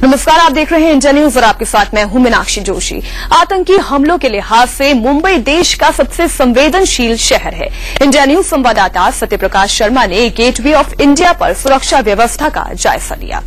नमस्कार, आप देख रहे हैं इंडिया न्यूज और आपके साथ मैं हूं मीनाक्षी जोशी। आतंकी हमलों के लिहाज से मुंबई देश का सबसे संवेदनशील शहर है। इंडिया न्यूज संवाददाता सत्यप्रकाश शर्मा ने गेटवे ऑफ इंडिया पर सुरक्षा व्यवस्था का जायजा लिया।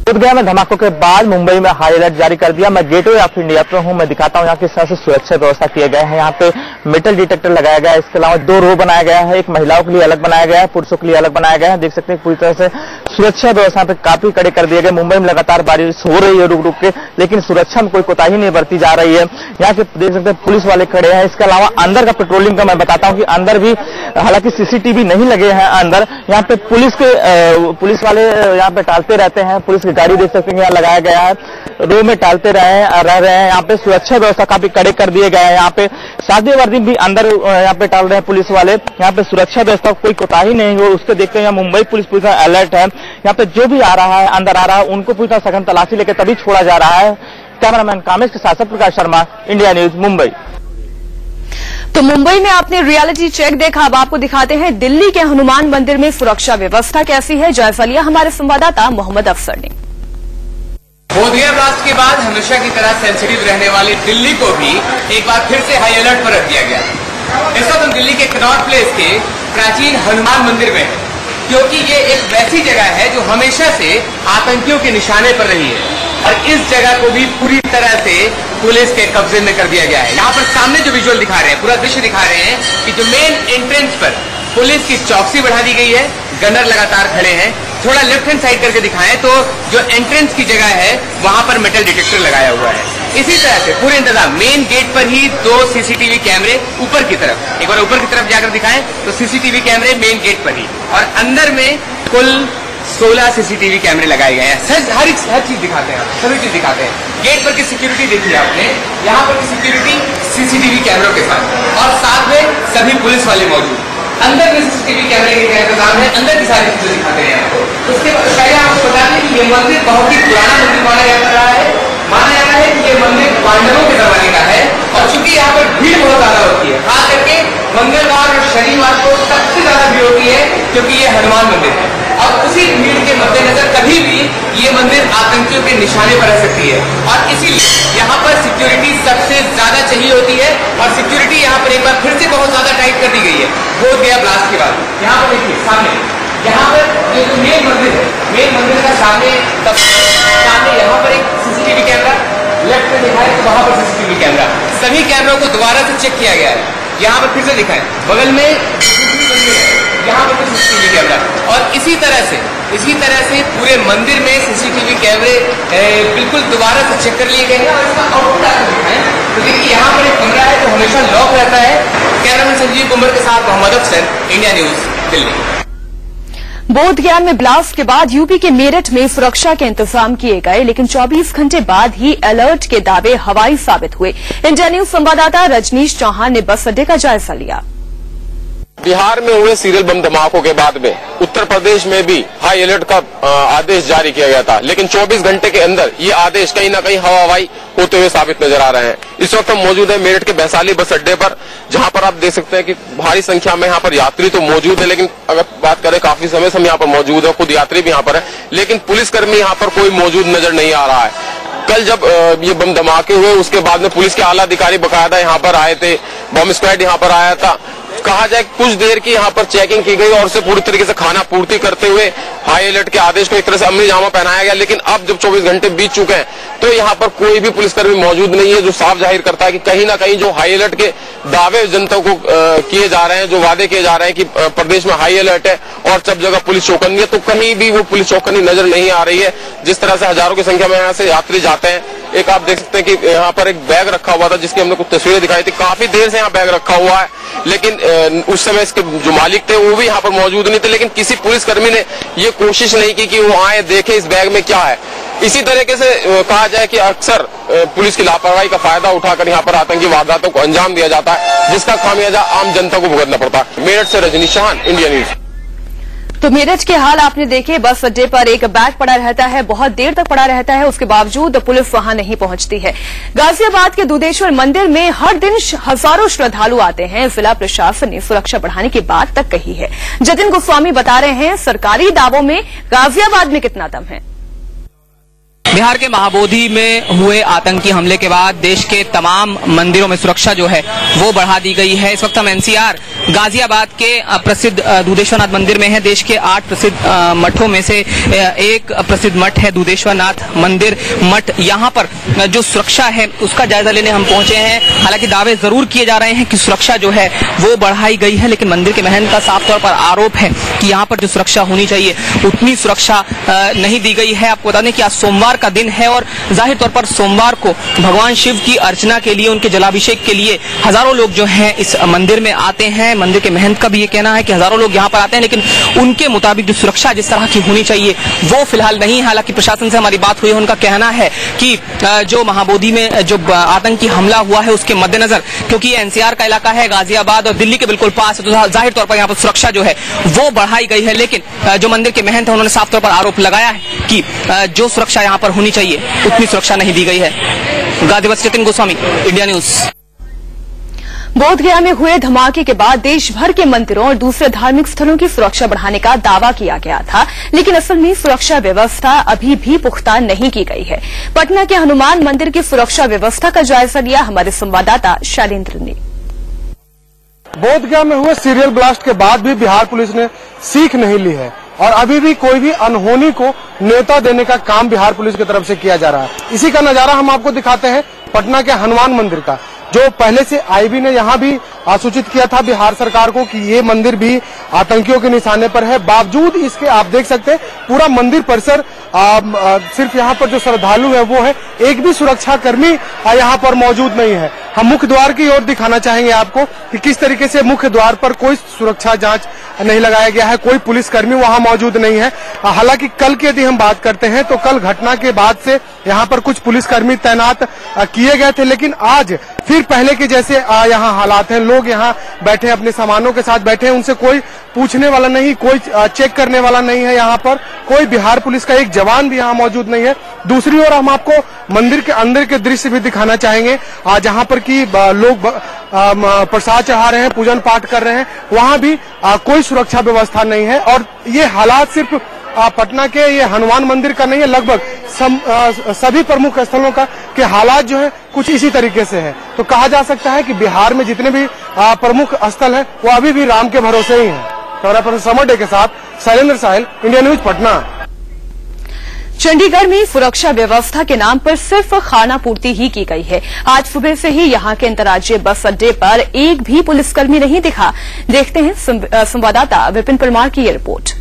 बोधगया में धमाकों के बाद मुंबई में हाई अलर्ट जारी कर दिया। मैं गेटवे ऑफ इंडिया पे हूं। मैं दिखाता हूं यहाँ किस तरह से सुरक्षा व्यवस्था किए गए हैं। यहाँ पे मेटल डिटेक्टर लगाया गया है। इसके अलावा 2 रो बनाया गया है, एक महिलाओं के लिए अलग बनाया गया है, पुरुषों के लिए अलग बनाया गया है। देख सकते हैं पूरी तरह से सुरक्षा व्यवस्था पे काफी कड़े कर दिए गए। मुंबई में लगातार बारिश हो रही है रुक रुक के, लेकिन सुरक्षा में कोई कोताही नहीं बरती जा रही है। यहाँ के देख सकते हैं पुलिस वाले खड़े हैं। इसके अलावा अंदर का पेट्रोलिंग का मैं बताता हूँ कि अंदर भी हालांकि सीसीटीवी नहीं लगे हैं अंदर। यहाँ पे पुलिस वाले यहाँ पे टालते रहते हैं। पुलिस की गाड़ी देख सकते हैं यहाँ लगाया गया है, रो में टालते रह रहे हैं। यहाँ पे सुरक्षा व्यवस्था काफी कड़े कर दिए गए हैं। यहाँ पे शादी वर्दी भी अंदर यहाँ पे टाल रहे हैं पुलिस वाले। यहाँ पे सुरक्षा व्यवस्था कोई कोताही नहीं हो, उसको देखते हैं मुंबई पुलिस पूरी तरह अलर्ट है। यहाँ पे जो भी आ रहा है अंदर आ रहा है उनको पूरी तरह सघन तलाशी लेकर तभी छोड़ा जा रहा है। कैमरामैन कामेश के साथ सत्यप्रकाश शर्मा, इंडिया न्यूज, मुंबई। तो मुंबई में आपने रियलिटी चेक देखा, अब आपको दिखाते हैं दिल्ली के हनुमान मंदिर में सुरक्षा व्यवस्था कैसी है। जायजा लिया हमारे संवाददाता मोहम्मद अफसर ने। बोधगया ब्लास्ट के बाद हमेशा की तरह सेंसिटिव रहने वाली दिल्ली को भी एक बार फिर से हाई अलर्ट पर रख दिया गया। इस वक्त हम दिल्ली के कनॉट प्लेस के प्राचीन हनुमान मंदिर में हैं, क्योंकि ये एक वैसी जगह है जो हमेशा से आतंकियों के निशाने पर रही है और इस जगह को भी पूरी तरह से पुलिस के कब्जे में कर दिया गया है। यहाँ पर सामने जो विजुअल दिखा रहे हैं, पूरा दृश्य दिखा रहे हैं कि जो मेन एंट्रेंस पर पुलिस की चौकसी बढ़ा दी गई है, गनर लगातार खड़े हैं। थोड़ा लेफ्ट हैंड साइड करके दिखाएं तो जो एंट्रेंस की जगह है वहां पर मेटल डिटेक्टर लगाया हुआ है। इसी तरह से पूरे इंतजाम, मेन गेट पर ही 2 सीसीटीवी कैमरे ऊपर की तरफ, एक बार ऊपर की तरफ जाकर दिखाएं तो सीसीटीवी कैमरे मेन गेट पर ही, और अंदर में कुल 16 सीसीटीवी कैमरे लगाए गए हैं। हर चीज दिखाते हैं, सभी चीज दिखाते हैं। गेट पर की सिक्योरिटी देखिए आपने, यहाँ पर की सिक्योरिटी सीसीटीवी कैमरों के साथ, और साथ में सभी पुलिस वाले मौजूद। अंदर में सीसीटीवी कैमरे के इंतजाम है, अंदर की सारी चीजें दिखाते हैं आपको। उसके पहले आपको बता दें कि ये मंदिर बहुत ही पुराना मंदिर माना जा रहा है। माना जा रहा है कि ये मंदिर पांडवों के जमाने का है, और चूंकि यहाँ पर भीड़ बहुत ज्यादा होती है, खास करके मंगलवार और शनिवार को सबसे ज्यादा भीड़ होती है, क्योंकि ये हनुमान मंदिर है। और उसी भीड़ के मद्देनजर कभी भी ये मंदिर आतंकियों के निशाने पर रह सकती है, और इसीलिए यहाँ पर सिक्योरिटी सबसे ज्यादा चाहिए होती है। और सिक्योरिटी यहाँ पर एक बार फिर से बहुत ज्यादा टाइट कर दी गई है बोधगया ब्लास्ट के बाद। यहाँ पर देखिए सामने, यहाँ पर जो मेन मंदिर है, मेन मंदिर का सामने यहाँ पर एक सीसीटीवी कैमरा, लेफ्ट में दिखाए तो वहां पर सीसीटीवी कैमरा, सभी कैमरों को दोबारा से चेक किया गया है। यहाँ पर फिर से दिखाएं, बगल में यहाँ पर सीसीटीवी कैमरा, और इसी तरह से पूरे मंदिर में सीसीटीवी कैमरे बिल्कुल दोबारा से चेक कर लिए गए हैं। और इसका आउटपुट आपको दिखाएं तो देखिए यहाँ पर एक कमरा है जो हमेशा लॉक रहता है। कैमरामैन संजीव कुमार के साथ मोहम्मद अफसर, इंडिया न्यूज, दिल्ली। बोधगया में ब्लास्ट के बाद यूपी के मेरठ में सुरक्षा के इंतजाम किए गए, लेकिन 24 घंटे बाद ही अलर्ट के दावे हवाई साबित हुए। इंडिया न्यूज संवाददाता रजनीश चौहान ने बस अड्डे का जायजा लिया। बिहार में हुए सीरियल बम धमाकों के बाद में उत्तर प्रदेश में भी हाई अलर्ट का आदेश जारी किया गया था, लेकिन 24 घंटे के अंदर ये आदेश कहीं ना कहीं हवाई होते हुए साबित नजर आ रहे हैं। इस वक्त हम मौजूद है मेरठ के वैशाली बस अड्डे पर, जहां पर आप देख सकते हैं कि भारी संख्या में यहाँ पर यात्री तो मौजूद है, लेकिन अगर बात करें काफी समय से हम यहाँ पर मौजूद है, खुद यात्री भी यहाँ पर है, लेकिन पुलिसकर्मी यहाँ पर कोई मौजूद नजर नहीं आ रहा है। कल जब ये बम धमाके हुए उसके बाद में पुलिस के आला अधिकारी बकायदा यहाँ पर आए थे, बम स्क्वाड यहाँ पर आया था। कहा जाए कुछ देर की यहाँ पर चेकिंग की गई और उसे पूरी तरीके से खाना पूर्ति करते हुए हाई अलर्ट के आदेश को एक तरह से अमली जामा पहनाया गया। लेकिन अब जब 24 घंटे बीत चुके हैं तो यहाँ पर कोई भी पुलिसकर्मी मौजूद नहीं है, जो साफ जाहिर करता है कि कहीं ना कहीं जो हाई अलर्ट के दावे जनता को किए जा रहे हैं, जो वादे किए जा रहे हैं कि प्रदेश में हाई अलर्ट है और सब जगह पुलिस चौकन्नी है, तो कहीं भी वो पुलिस चौकन्नी नजर नहीं आ रही है। जिस तरह से हजारों की संख्या में यहाँ से यात्री जाते हैं, एक आप देख सकते हैं कि यहाँ पर एक बैग रखा हुआ था जिसकी हमने कुछ तस्वीरें दिखाई थी। काफी देर से यहाँ बैग रखा हुआ है, लेकिन उस समय इसके जो मालिक थे वो भी यहाँ पर मौजूद नहीं थे, लेकिन किसी पुलिसकर्मी ने ये कोशिश नहीं की कि वो आए देखें इस बैग में क्या है। इसी तरीके से कहा जाए कि अक्सर पुलिस की लापरवाही का फायदा उठाकर यहाँ पर आतंकी वारदातों को अंजाम दिया जाता है, जिसका खामियाजा आम जनता को भुगतना पड़ता है। मेरठ से रजनीश चौहान, इंडिया न्यूज। तो मेरठ के हाल आपने देखे, बस अड्डे पर एक बैग पड़ा रहता है, बहुत देर तक पड़ा रहता है, उसके बावजूद पुलिस वहां नहीं पहुंचती है। गाजियाबाद के दुधेश्वर मंदिर में हर दिन हजारों श्रद्धालु आते हैं। जिला प्रशासन ने सुरक्षा बढ़ाने की बात तक कही है। जतिन गोस्वामी बता रहे हैं सरकारी दावों में गाजियाबाद में कितना दम है। बिहार के महाबोधि में हुए आतंकी हमले के बाद देश के तमाम मंदिरों में सुरक्षा जो है वो बढ़ा दी गई है। इस वक्त हम एनसीआर गाजियाबाद के प्रसिद्ध दूधेश्वरनाथ मंदिर में है। देश के 8 प्रसिद्ध मठों में से एक प्रसिद्ध मठ है दूधेश्वरनाथ मंदिर मठ। यहाँ पर जो सुरक्षा है उसका जायजा लेने हम पहुंचे हैं। हालांकि दावे जरूर किए जा रहे हैं कि सुरक्षा जो है वो बढ़ाई गई है, लेकिन मंदिर के महंत का साफ तौर पर आरोप है कि यहाँ पर जो सुरक्षा होनी चाहिए उतनी सुरक्षा नहीं दी गई है। आपको बता दें कि आज सोमवार का दिन है और जाहिर तौर पर सोमवार को भगवान शिव की अर्चना के लिए, उनके जलाभिषेक के लिए हजारों लोग जो हैं इस मंदिर में आते हैं। मंदिर के महंत का भी ये कहना है कि हजारों लोग यहाँ पर आते हैं, लेकिन उनके मुताबिक जो सुरक्षा जिस तरह की होनी चाहिए वो फिलहाल नहीं है। हालांकि प्रशासन से हमारी बात हुई है, उनका कहना है कि जो महाबोधि में जो आतंकी हमला हुआ है उसके मद्देनजर, क्योंकि ये एनसीआर का इलाका है, गाजियाबाद और दिल्ली के बिल्कुल पास है, तो जाहिर तौर पर यहाँ पर सुरक्षा जो है वो बढ़ाई गई है। लेकिन जो मंदिर के महंत है उन्होंने साफ तौर पर आरोप लगाया है कि जो सुरक्षा यहाँ पर होनी चाहिए उतनी सुरक्षा नहीं दी गई है। गाजियाबाद से चेतन गोस्वामी, इंडिया न्यूज। बोधगया में हुए धमाके के बाद देश भर के मंदिरों और दूसरे धार्मिक स्थलों की सुरक्षा बढ़ाने का दावा किया गया था, लेकिन असल में सुरक्षा व्यवस्था अभी भी पुख्ता नहीं की गई है। पटना के हनुमान मंदिर की सुरक्षा व्यवस्था का जायजा लिया हमारे संवाददाता शैलेंद्र ने। बोधगया में हुए सीरियल ब्लास्ट के बाद भी बिहार पुलिस ने सीख नहीं ली है और अभी भी कोई भी अनहोनी को न्योता देने का काम बिहार पुलिस की तरफ से किया जा रहा है। इसी का नजारा हम आपको दिखाते हैं पटना के हनुमान मंदिर का, जो पहले से आईबी ने यहाँ भी सूचित किया था बिहार सरकार को कि ये मंदिर भी आतंकियों के निशाने पर है। बावजूद इसके आप देख सकते हैं पूरा मंदिर परिसर सिर्फ यहाँ पर जो श्रद्धालु है वो है, एक भी सुरक्षा कर्मी यहाँ पर मौजूद नहीं है। हम मुख्य द्वार की ओर दिखाना चाहेंगे आपको कि किस तरीके से मुख्य द्वार पर कोई सुरक्षा जांच नहीं लगाया गया है, कोई पुलिसकर्मी वहां मौजूद नहीं है। हालांकि कल की यदि हम बात करते हैं तो कल घटना के बाद से यहाँ पर कुछ पुलिसकर्मी तैनात किए गए थे, लेकिन आज फिर पहले के जैसे यहाँ हालात हैं। लोग यहाँ बैठे अपने सामानों के साथ बैठे हैं, उनसे कोई पूछने वाला नहीं, कोई चेक करने वाला नहीं है। यहाँ पर कोई बिहार पुलिस का एक जवान भी यहाँ मौजूद नहीं है। दूसरी ओर हम आपको मंदिर के अंदर के दृश्य भी दिखाना चाहेंगे, जहाँ पर कि लोग प्रसाद चढ़ा रहे हैं, पूजन पाठ कर रहे हैं, वहाँ भी कोई सुरक्षा व्यवस्था नहीं है। और ये हालात सिर्फ पटना के ये हनुमान मंदिर का नहीं है, लगभग सभी प्रमुख स्थलों का के हालात जो है कुछ इसी तरीके से है। तो कहा जा सकता है कि बिहार में जितने भी प्रमुख स्थल हैं वो अभी भी राम के भरोसे ही हैं। कैमरा पर्सन समर डे के साथ शैलेंद्र साहिल, इंडिया न्यूज पटना। चंडीगढ़ में सुरक्षा व्यवस्था के नाम पर सिर्फ खानापूर्ति ही की गई है। आज सुबह से ही यहां के अंतर्राज्यीय बस अड्डे पर एक भी पुलिसकर्मी नहीं दिखा। देखते हैं संवाददाता विपिन परमार की ये रिपोर्ट।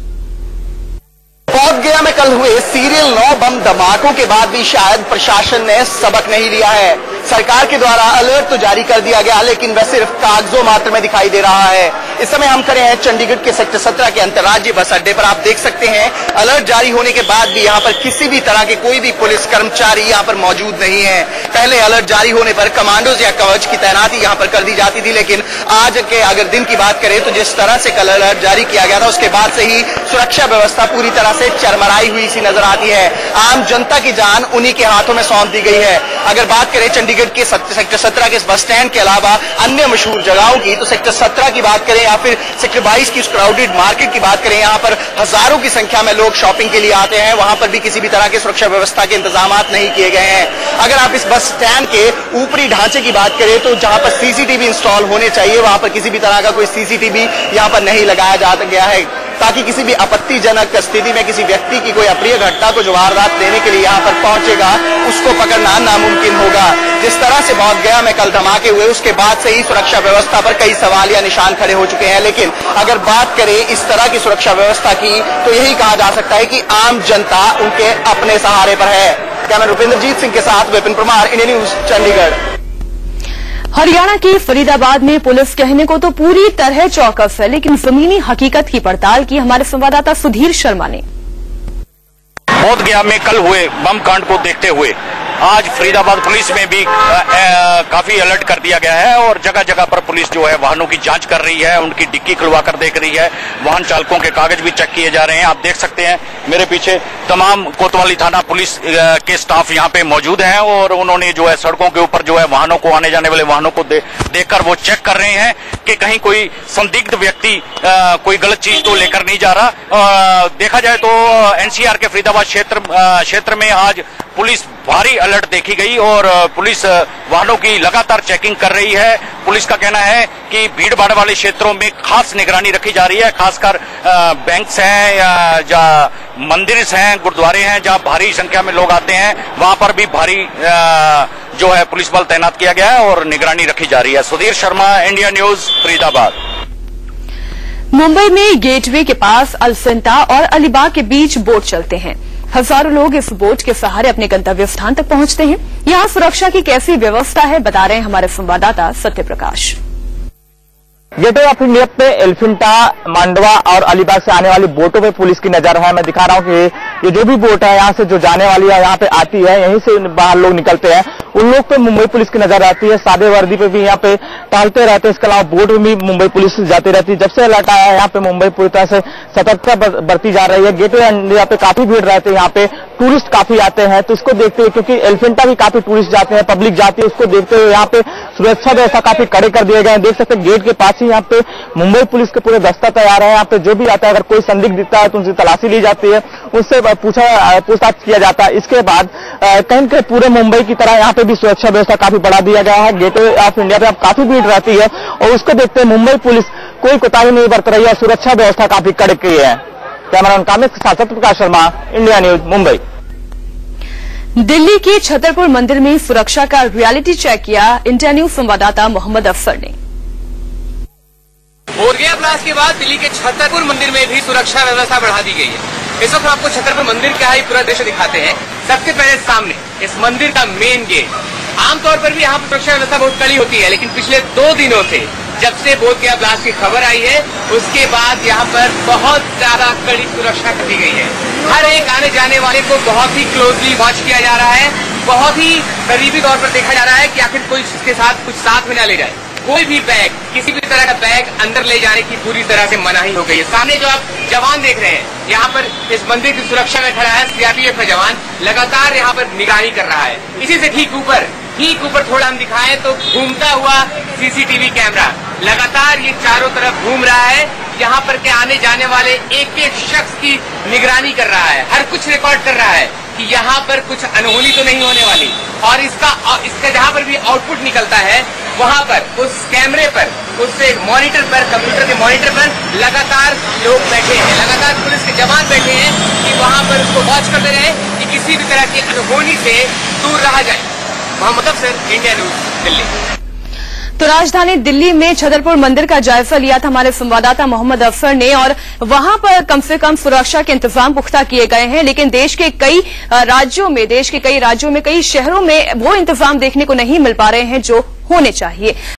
बोधगया में कल हुए सीरियल 9 बम धमाकों के बाद भी शायद प्रशासन ने सबक नहीं लिया है। सरकार के द्वारा अलर्ट तो जारी कर दिया गया, लेकिन वह सिर्फ कागजों मात्र में दिखाई दे रहा है। इस समय हम खड़े हैं चंडीगढ़ के सेक्टर 17 के अंतर्राज्यीय बस अड्डे पर। आप देख सकते हैं अलर्ट जारी होने के बाद भी यहाँ पर किसी भी तरह के कोई भी पुलिस कर्मचारी यहाँ पर मौजूद नहीं है। पहले अलर्ट जारी होने पर कमांडोज या कवच की तैनाती यहाँ पर कर दी जाती थी, लेकिन आज के अगर दिन की बात करें तो जिस तरह से कल अलर्ट जारी किया गया था उसके बाद से ही सुरक्षा व्यवस्था पूरी तरह से चरमराई हुई सी नजर आती है। आम जनता की जान उन्हीं के हाथों में सौंप दी गई है। अगर बात करें चंडीगढ़ के सेक्टर 17 के इस बस स्टैंड के अलावा अन्य मशहूर जगहों की, तो सेक्टर 17 की बात करें या फिर सेक्टर 22 की क्राउडेड मार्केट की बात करें, यहाँ पर हजारों की संख्या में लोग शॉपिंग के लिए आते हैं। वहां पर भी किसी भी तरह के सुरक्षा व्यवस्था के इंतजाम नहीं किए गए हैं। अगर आप इस बस स्टैंड के ऊपरी ढांचे की बात करें तो जहां पर सीसीटीवी इंस्टॉल होने चाहिए वहां पर किसी भी तरह का कोई सीसीटीवी यहाँ पर नहीं लगाया जा गया है, ताकि किसी भी आपत्तिजनक स्थिति में किसी व्यक्ति की कोई अप्रिय घटना को जो वारदात देने के लिए यहाँ पर पहुंचेगा उसको पकड़ना नामुमकिन होगा। जिस तरह से बोधगया में कल धमाके हुए उसके बाद से ही सुरक्षा व्यवस्था पर कई सवाल या निशान खड़े हो चुके हैं, लेकिन अगर बात करें इस तरह की सुरक्षा व्यवस्था की तो यही कहा जा सकता है कि आम जनता उनके अपने सहारे पर है। कैमरा रुपेंद्रजीत सिंह के साथ विपिन परमार, इंडिया न्यूज चंडीगढ़। हरियाणा की फरीदाबाद में पुलिस कहने को तो पूरी तरह चौकस है, लेकिन जमीनी हकीकत की पड़ताल की हमारे संवाददाता सुधीर शर्मा ने। बोधगया में कल हुए बम कांड को देखते हुए आज फरीदाबाद पुलिस में भी काफी अलर्ट कर दिया गया है और जगह जगह पर पुलिस जो है वाहनों की जांच कर रही है, उनकी डिक्की खुलवा कर देख रही है, वाहन चालकों के कागज भी चेक किए जा रहे हैं। आप देख सकते हैं मेरे पीछे तमाम कोतवाली थाना पुलिस के स्टाफ यहाँ पे मौजूद हैं और उन्होंने जो है सड़कों के ऊपर जो है वाहनों को, आने जाने वाले वाहनों को देखकर वो चेक कर रहे हैं कि कहीं कोई संदिग्ध व्यक्ति कोई गलत चीज तो लेकर नहीं जा रहा। देखा जाए तो एनसीआर के फरीदाबाद क्षेत्र में आज पुलिस भारी अलर्ट देखी गई और पुलिस वाहनों की लगातार चेकिंग कर रही है। पुलिस का कहना है कि भीड़ भाड़ वाले क्षेत्रों में खास निगरानी रखी जा रही है, खासकर बैंक्स हैं या जहाँ मंदिर हैं, गुरुद्वारे हैं, जहाँ भारी संख्या में लोग आते हैं, वहां पर भी भारी जो है पुलिस बल तैनात किया गया है और निगरानी रखी जा रही है। Sudhir Sharma, India News, Faridabad. मुंबई में गेटवे के पास अल्सेंटा और अलीबाग के बीच बोट चलते हैं। हजारों लोग इस बोट के सहारे अपने गंतव्य स्थान तक पहुंचते हैं। यहां सुरक्षा की कैसी व्यवस्था है, बता रहे हैं हमारे संवाददाता Satya Prakash. Gateway of India पे एलिफेंटा, मांडवा और अलीबाग से आने वाली बोटों पे पुलिस की नजर है। मैं दिखा रहा हूँ कि ये जो भी बोट है यहाँ से जो जाने वाली है, यहाँ पे आती है, यहीं से बाहर लोग निकलते हैं, उन लोग पे मुंबई पुलिस की नजर रहती है। सादे वर्दी पे भी यहाँ पे टहलते रहते हैं। इसके अलावा बोट में भी मुंबई पुलिस जाती रहती है। जब से अलर्ट आया है यहाँ पे मुंबई पूरी तरह से सतर्कता बरती जा रही है। गेटवे इंडिया पे काफी भीड़ रहती है, यहाँ पे टूरिस्ट काफी आते हैं, तो इसको देखते हुए, क्योंकि एलिफेंटा भी काफी टूरिस्ट जाते हैं, पब्लिक जाती है, उसको देखते हुए यहाँ पे सुरक्षा व्यवस्था काफी कड़े कर दिए गए हैं। देख सकते हैं गेट के पास ही यहाँ पे मुंबई पुलिस के पूरे दस्ता तैयार है। यहाँ पे जो भी आता है, अगर कोई संदिग्ध दिखता है तो उनसे तलाशी ली जाती है, उससे पूछताछ किया जाता है। इसके बाद कहीं कहीं पूरे मुंबई की तरह यहाँ पे भी सुरक्षा व्यवस्था काफी बढ़ा दिया गया है। गेटवे ऑफ इंडिया पे अब काफी भीड़ रहती है और उसको देखते हुए मुंबई पुलिस कोई कोताही नहीं बरत रही है, सुरक्षा व्यवस्था काफी कड़ी की है। कैमरामैन कामित के साथ सत्य प्रकाश शर्मा, इंडिया न्यूज, मुंबई। दिल्ली के छतरपुर मंदिर में सुरक्षा का रियलिटी चेक किया इंडिया न्यूज संवाददाता मोहम्मद अफसर ने। बोधगया ब्लास्ट के बाद दिल्ली के छतरपुर मंदिर में भी सुरक्षा व्यवस्था बढ़ा दी गई है। इस वक्त आपको छतरपुर मंदिर का ही पूरा दृश्य दिखाते हैं। सबसे पहले सामने इस मंदिर का मेन गेट, आमतौर पर भी यहाँ पर सुरक्षा व्यवस्था बहुत कड़ी होती है, लेकिन पिछले 2 दिनों से जब से बोधगया ब्लास्ट की खबर आई है, उसके बाद यहाँ पर बहुत ज्यादा कड़ी सुरक्षा कर दी गई है। हर एक आने जाने वाले को बहुत ही क्लोजली वॉच किया जा रहा है, बहुत ही करीबी तौर पर देखा जा रहा है कि आखिर कोई इसके साथ कुछ साथ में न ले जाए। कोई भी बैग, किसी भी तरह का बैग अंदर ले जाने की पूरी तरह से मनाही हो गई है। सामने जो आप जवान देख रहे हैं, यहाँ पर इस मंदिर की सुरक्षा में खड़ा है सीआरपीएफ का जवान, लगातार यहाँ पर निगरानी कर रहा है। इसी से ठीक ऊपर थोड़ा हम दिखाएं तो घूमता हुआ सीसीटीवी कैमरा लगातार ये चारों तरफ घूम रहा है। यहाँ पर के आने जाने वाले एक एक शख्स की निगरानी कर रहा है, हर कुछ रिकॉर्ड कर रहा है कि यहाँ पर कुछ अनहोनी तो नहीं होने वाली। और इसका जहाँ पर भी आउटपुट निकलता है, वहाँ पर उस कैमरे पर, उससे मॉनिटर पर, कंप्यूटर के मॉनिटर पर लगातार लोग बैठे हैं, लगातार पुलिस के जवान बैठे हैं कि वहाँ पर उसको वॉच करते रहे कि किसी भी तरह की अनहोनी से दूर रहा जाए। मोहम्मद अफसर, इंडिया न्यूज, दिल्ली। तो राजधानी दिल्ली में छतरपुर मंदिर का जायजा लिया था हमारे संवाददाता मोहम्मद अफसर ने, और वहां पर कम से कम सुरक्षा के इंतजाम पुख्ता किए गए हैं। लेकिन देश के कई राज्यों में, कई शहरों में वो इंतजाम देखने को नहीं मिल पा रहे हैं जो होने चाहिए।